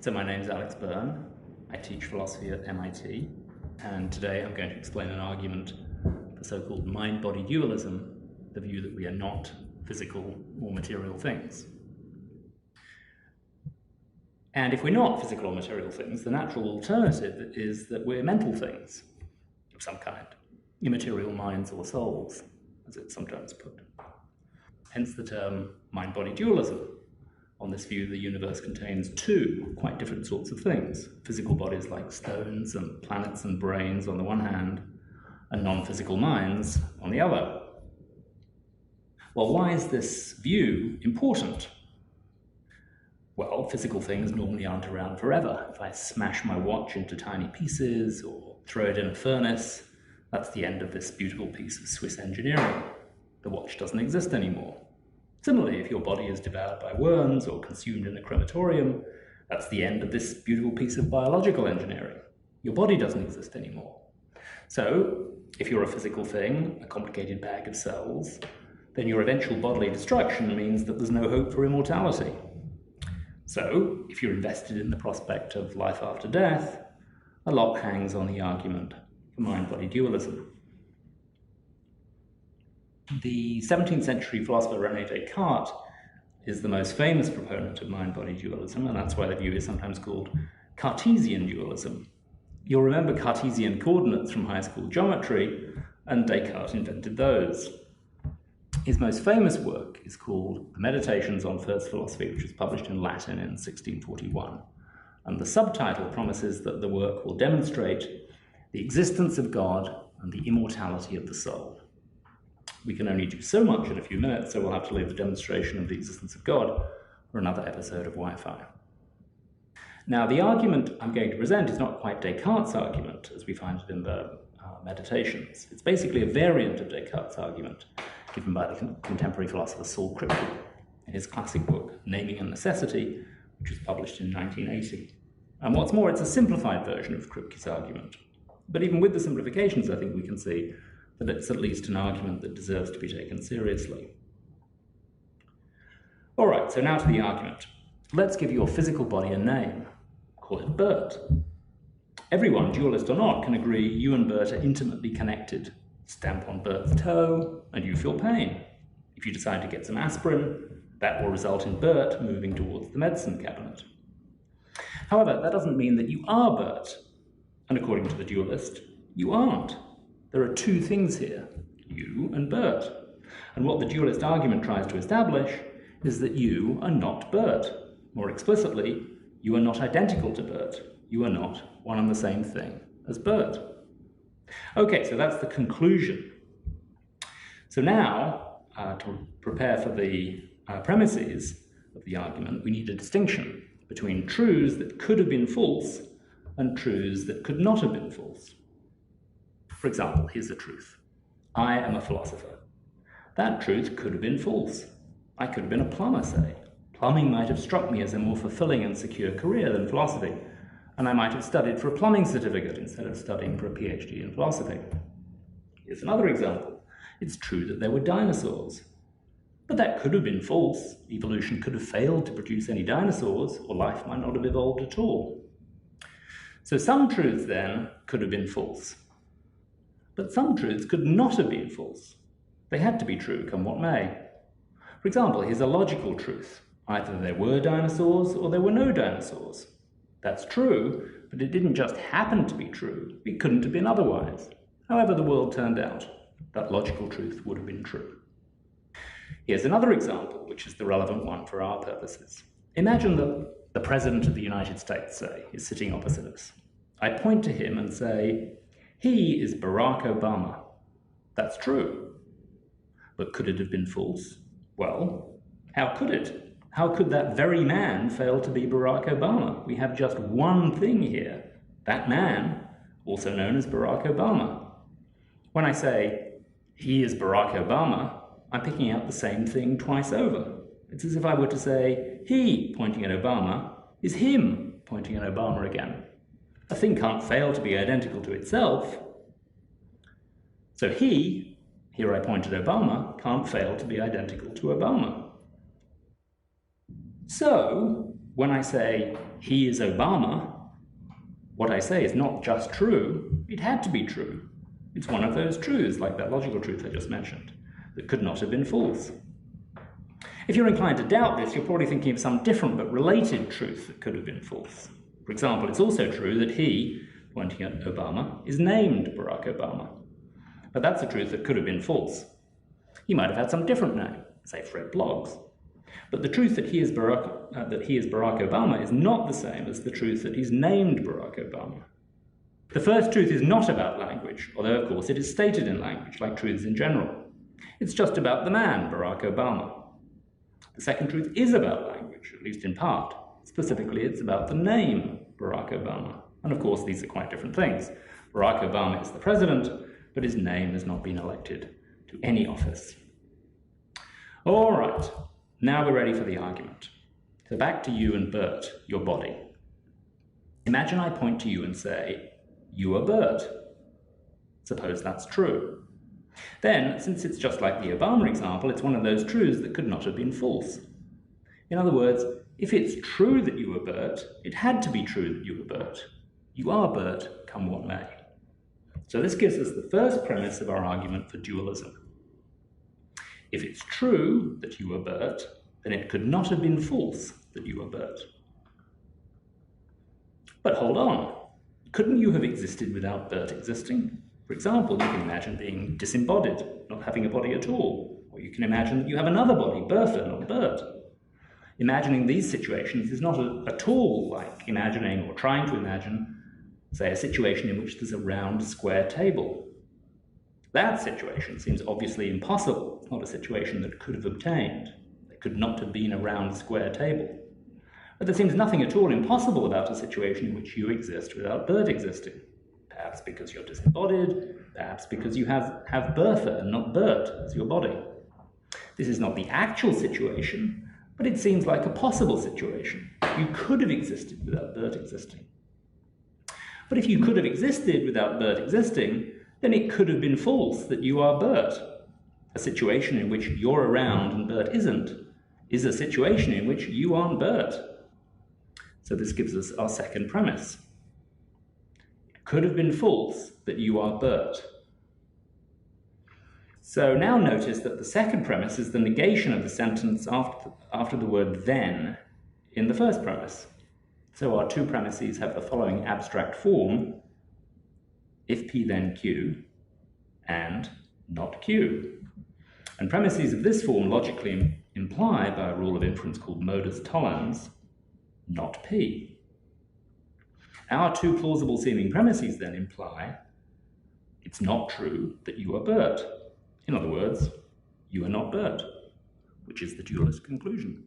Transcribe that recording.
So my name is Alex Byrne. I teach philosophy at MIT, and today I'm going to explain an argument for so-called mind-body dualism, the view that we are not physical or material things. And if we're not physical or material things, the natural alternative is that we're mental things of some kind, immaterial minds or souls, as it's sometimes put. Hence the term mind-body dualism. On this view, the universe contains two quite different sorts of things: physical bodies like stones and planets and brains on the one hand, and non-physical minds on the other. Well, why is this view important? Well, physical things normally aren't around forever. If I smash my watch into tiny pieces or throw it in a furnace, that's the end of this beautiful piece of Swiss engineering. The watch doesn't exist anymore. Similarly, if your body is devoured by worms or consumed in a crematorium, that's the end of this beautiful piece of biological engineering. Your body doesn't exist anymore. So, if you're a physical thing, a complicated bag of cells, then your eventual bodily destruction means that there's no hope for immortality. So, if you're invested in the prospect of life after death, a lot hangs on the argument for mind-body dualism. The 17th century philosopher René Descartes is the most famous proponent of mind-body dualism, and that's why the view is sometimes called Cartesian dualism. You'll remember Cartesian coordinates from high school geometry, and Descartes invented those. His most famous work is called The Meditations on First Philosophy, which was published in Latin in 1641. And the subtitle promises that the work will demonstrate the existence of God and the immortality of the soul. We can only do so much in a few minutes, so we'll have to leave the demonstration of the existence of God for another episode of Wi-Fi. Now, the argument I'm going to present is not quite Descartes' argument, as we find it in the Meditations. It's basically a variant of Descartes' argument, given by the contemporary philosopher Saul Kripke in his classic book, Naming and Necessity, which was published in 1980. And what's more, it's a simplified version of Kripke's argument. But even with the simplifications, I think we can see that it's at least an argument that deserves to be taken seriously. All right, so now to the argument. Let's give your physical body a name. Call it Bert. Everyone, dualist or not, can agree you and Bert are intimately connected. Stamp on Bert's toe, and you feel pain. If you decide to get some aspirin, that will result in Bert moving towards the medicine cabinet. However, that doesn't mean that you are Bert. And according to the dualist, you aren't. There are two things here, you and Bert. And what the dualist argument tries to establish is that you are not Bert. More explicitly, you are not identical to Bert. You are not one and the same thing as Bert. Okay, so that's the conclusion. So now, to prepare for the premises of the argument, we need a distinction between truths that could have been false and truths that could not have been false. For example, here's the truth. I am a philosopher. That truth could have been false. I could have been a plumber, say. Plumbing might have struck me as a more fulfilling and secure career than philosophy, and I might have studied for a plumbing certificate instead of studying for a PhD in philosophy. Here's another example. It's true that there were dinosaurs. But that could have been false. Evolution could have failed to produce any dinosaurs, or life might not have evolved at all. So some truths, then, could have been false. But some truths could not have been false. They had to be true, come what may. For example, here's a logical truth. Either there were dinosaurs or there were no dinosaurs. That's true, but it didn't just happen to be true. It couldn't have been otherwise. However the world turned out, that logical truth would have been true. Here's another example, which is the relevant one for our purposes. Imagine that the President of the United States, say, is sitting opposite us. I point to him and say, he is Barack Obama. That's true. But could it have been false? Well, how could it? How could that very man fail to be Barack Obama? We have just one thing here. That man, also known as Barack Obama. When I say, he is Barack Obama, I'm picking out the same thing twice over. It's as if I were to say, he, pointing at Obama, is him, pointing at Obama again. A thing can't fail to be identical to itself. So he, here I point at Obama, can't fail to be identical to Obama. So, when I say he is Obama, what I say is not just true, it had to be true. It's one of those truths, like that logical truth I just mentioned, that could not have been false. If you're inclined to doubt this, you're probably thinking of some different but related truth that could have been false. For example, it's also true that he, pointing at Obama, is named Barack Obama. But that's a truth that could have been false. He might have had some different name, say Fred Bloggs. But the truth that he is Barack Obama is not the same as the truth that he's named Barack Obama. The first truth is not about language, although of course it is stated in language, like truths in general. It's just about the man, Barack Obama. The second truth is about language, at least in part. Specifically, it's about the name, Barack Obama. And of course, these are quite different things. Barack Obama is the president, but his name has not been elected to any office. All right, now we're ready for the argument. So back to you and Bert, your body. Imagine I point to you and say, you are Bert. Suppose that's true. Then, since it's just like the Obama example, it's one of those truths that could not have been false. In other words, if it's true that you were Bert, it had to be true that you were Bert. You are Bert, come what may. So this gives us the first premise of our argument for dualism. If it's true that you were Bert, then it could not have been false that you were Bert. But hold on, couldn't you have existed without Bert existing? For example, you can imagine being disembodied, not having a body at all. Or you can imagine that you have another body, Bertha, not Bert. Imagining these situations is not at all like imagining or trying to imagine, say, a situation in which there's a round, square table. That situation seems obviously impossible. It's not a situation that could have obtained. There could not have been a round, square table. But there seems nothing at all impossible about a situation in which you exist without Bert existing. Perhaps because you're disembodied, perhaps because you have Bertha and not Bert as your body. This is not the actual situation, but it seems like a possible situation. You could have existed without Bert existing. But if you could have existed without Bert existing, then it could have been false that you are Bert. A situation in which you're around and Bert isn't is a situation in which you aren't Bert. So this gives us our second premise. It could have been false that you are Bert. So now notice that the second premise is the negation of the sentence after the word then in the first premise. So our two premises have the following abstract form: if P then Q, and not Q. And premises of this form logically imply, by a rule of inference called modus tollens, not P. Our two plausible seeming premises then imply it's not true that you are Bert. In other words, you are not Bert, which is the dualist conclusion.